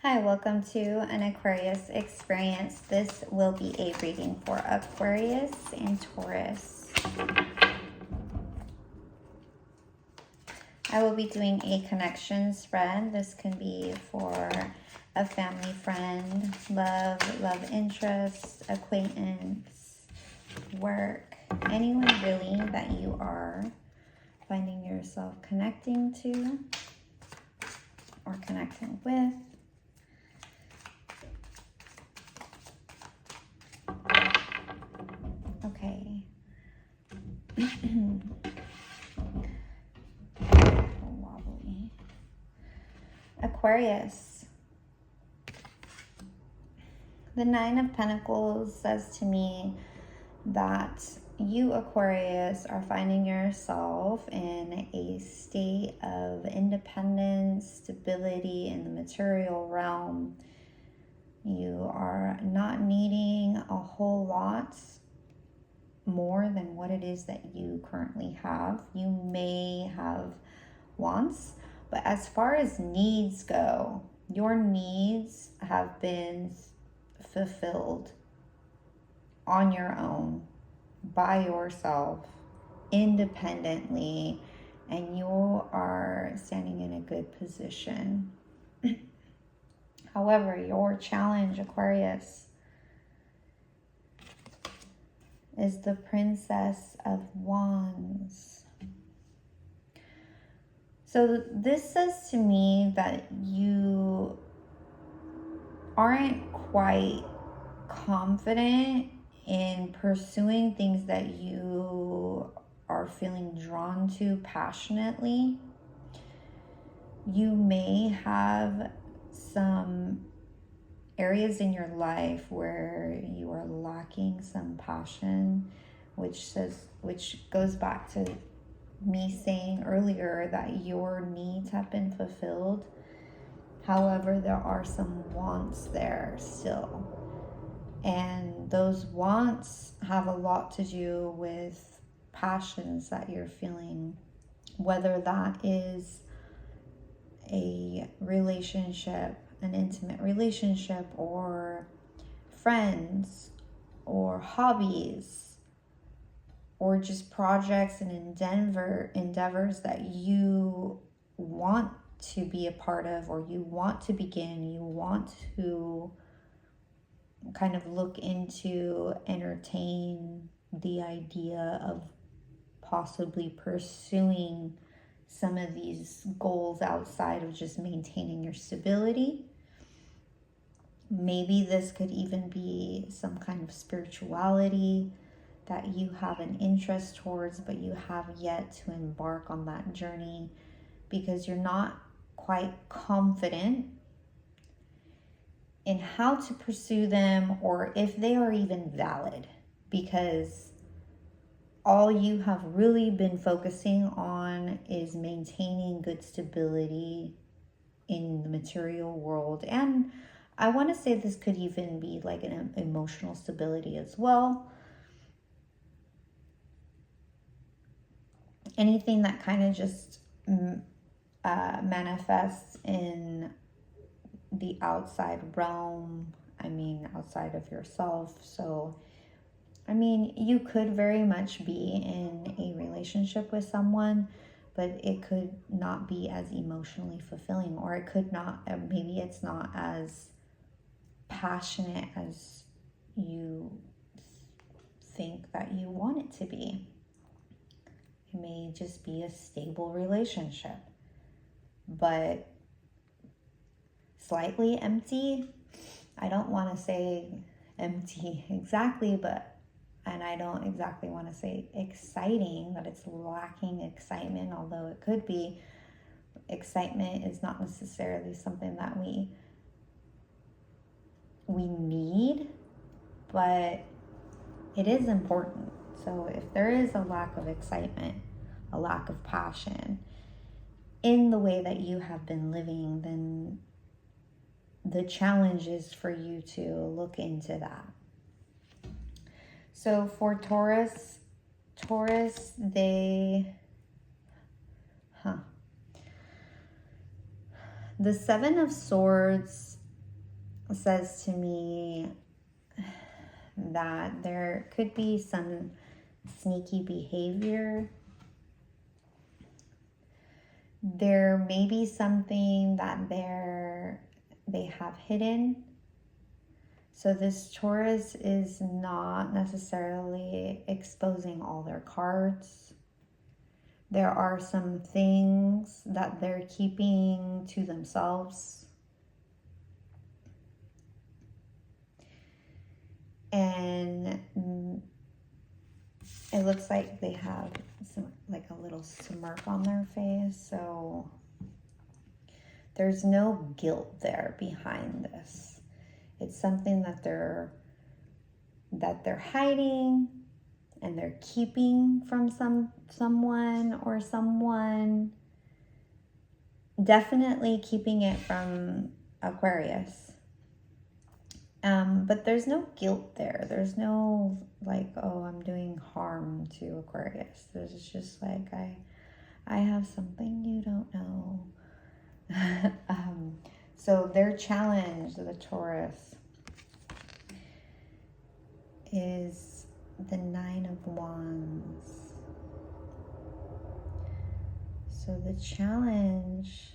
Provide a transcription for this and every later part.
Hi, welcome to an Aquarius experience. This will be a reading for Aquarius and Taurus. I will be doing a connection spread. This can be for a family friend, love interest, acquaintance, work, anyone really that you are finding yourself connecting to or connecting with. Okay. Wobbly. Aquarius. The Nine of Pentacles says to me that you, Aquarius, are finding yourself in a state of independence, stability in the material realm. You are not needing a whole lot more than what it is that you currently have. You may have wants, but as far as needs go, your needs have been fulfilled on your own, by yourself, independently, and you are standing in a good position. However, your challenge, Aquarius, is the Princess of Wands. So this says to me that you aren't quite confident in pursuing things that you are feeling drawn to passionately. You may have some areas in your life where you are lacking some passion, which goes back to me saying earlier that your needs have been fulfilled. However, there are some wants there still. And those wants have a lot to do with passions that you're feeling, whether that is a relationship, an intimate relationship, or friends, or hobbies, or just projects and endeavors that you want to be a part of, or you want to begin, you want to kind of look into, entertain the idea of possibly pursuing some of these goals outside of just maintaining your stability. Maybe this could even be some kind of spirituality that you have an interest towards, but you have yet to embark on that journey because you're not quite confident in how to pursue them or if they are even valid, because all you have really been focusing on is maintaining good stability in the material world. And I want to say this could even be like an emotional stability as well. Anything that kind of just manifests in the outside realm, outside of yourself. So you could very much be in a relationship with someone, but it could not be as emotionally fulfilling, or it could not, maybe it's not as passionate as you think that you want it to be. It may just be a stable relationship, but slightly empty. I don't want to say empty exactly, and I don't exactly want to say exciting, that it's lacking excitement, although it could be. Excitement is not necessarily something that we need, but it is important. So if there is a lack of excitement, a lack of passion in the way that you have been living, then the challenge is for you to look into that. So for Taurus, the Seven of Swords says to me that there could be some sneaky behavior. There may be something that they have hidden. So this Taurus is not necessarily exposing all their cards. There are some things that they're keeping to themselves. And it looks like they have like a little smirk on their face. So there's no guilt there behind this. It's something that they're hiding and they're keeping from someone or someone. Definitely keeping it from Aquarius. But there's no guilt there. There's no like, oh, I'm doing harm to Aquarius. There's just like, I have something you don't know. So their challenge, the Taurus, is the Nine of Wands. So the challenge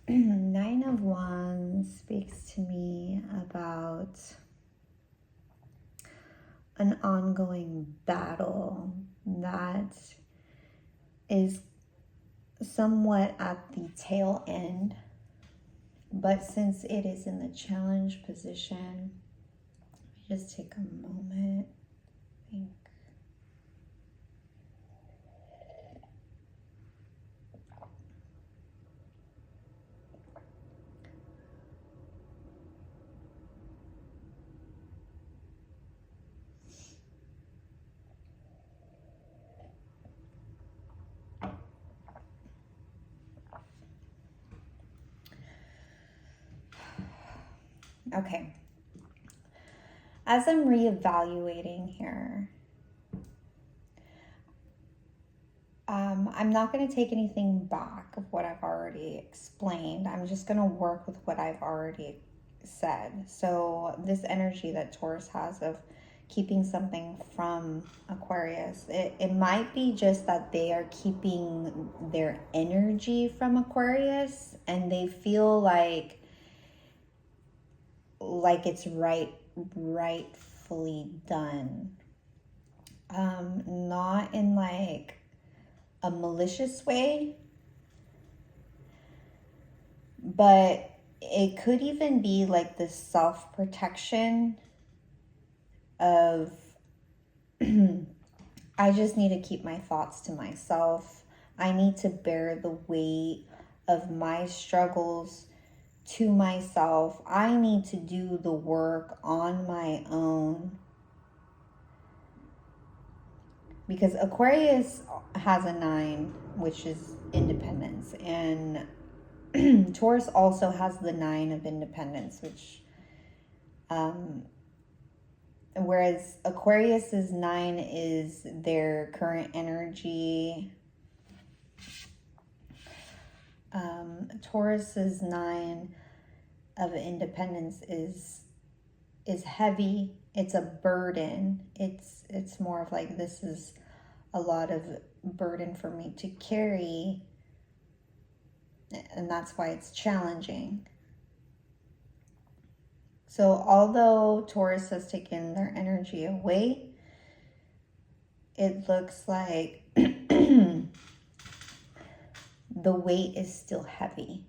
Nine of Wands speaks to me about an ongoing battle that is somewhat at the tail end. But since it is in the challenge position, just take a moment, think. Okay. As I'm reevaluating here, I'm not going to take anything back of what I've already explained. I'm just going to work with what I've already said. So this energy that Taurus has of keeping something from Aquarius, it might be just that they are keeping their energy from Aquarius and they feel like it's rightfully done. Not in like a malicious way, but it could even be like this self-protection of I just need to keep my thoughts to myself. I need to bear the weight of my struggles to myself. I need to do the work on my own. Because Aquarius has a 9, which is independence. And Taurus also has the 9 of independence, which, whereas Aquarius's 9 is their current energy. Taurus's 9 of independence is heavy. It's a burden. It's more of like, this is a lot of burden for me to carry, and that's why it's challenging. So although Taurus has taken their energy away, it looks like the weight is still heavy.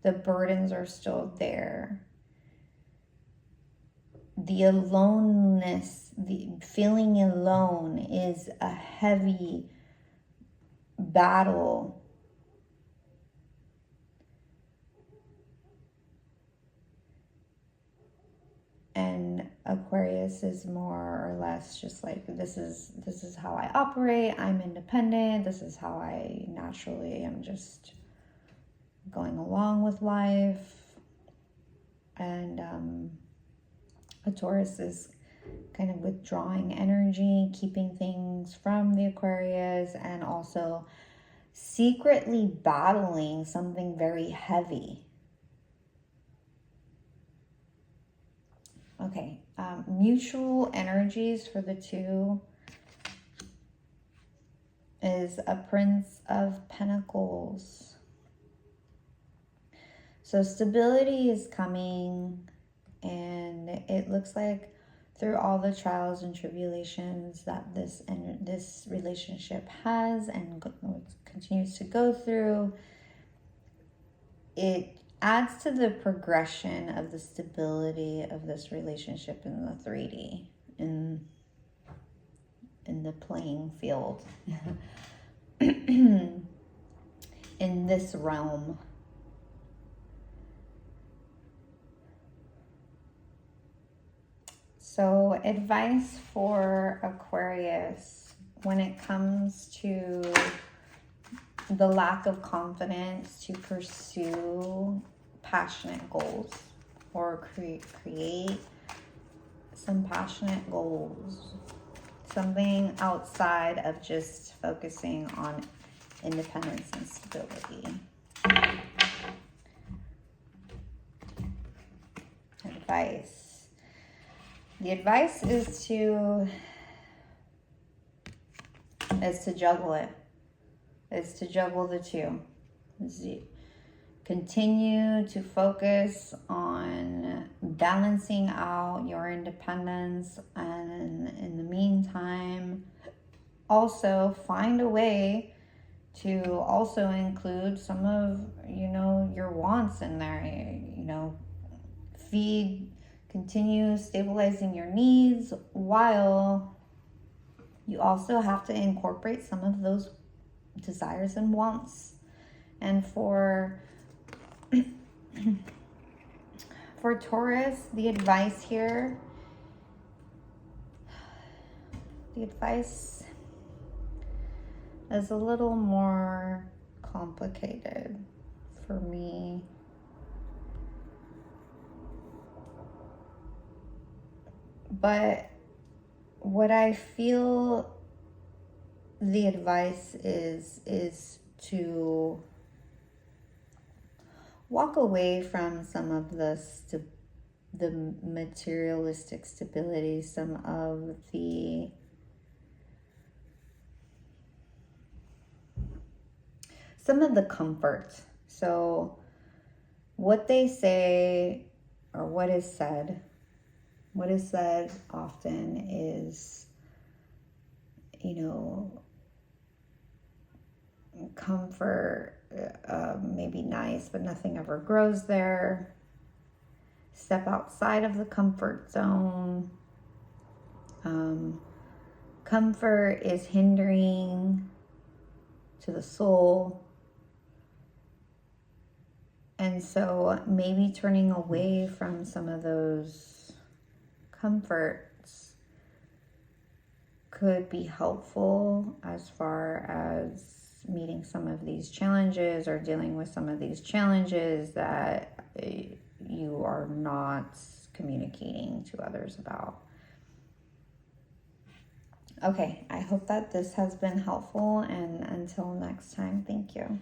The burdens are still there. The aloneness, the feeling alone is a heavy battle. And Aquarius is more or less just like, this is how I operate. I'm independent. This is how I naturally am, just going along with life. And a Taurus is kind of withdrawing energy, keeping things from the Aquarius, and also secretly battling something very heavy. Okay, mutual energies for the two is a Prince of Pentacles. So stability is coming, and it looks like through all the trials and tribulations that this relationship has and continues to go through, it adds to the progression of the stability of this relationship in the 3D, in the playing field, in this realm. So advice for Aquarius when it comes to the lack of confidence to pursue passionate goals or create some passionate goals. Something outside of just focusing on independence and stability. Advice. The advice is to juggle it. Is to juggle the two. Continue to focus on balancing out your independence, and in the meantime, also find a way to also include some of, your wants in there. Continue stabilizing your needs while you also have to incorporate some of those desires and wants. And for Taurus, the advice here, is a little more complicated for me. But what I feel the advice is to walk away from some of the materialistic stability, some of the comfort. So what they say, or what is said often is, comfort may be nice, but nothing ever grows there. Step outside of the comfort zone. Comfort is hindering to the soul. And so maybe turning away from some of those comforts could be helpful as far as meeting some of these challenges or dealing with some of these challenges that you are not communicating to others about. Okay, I hope that this has been helpful, and until next time, thank you.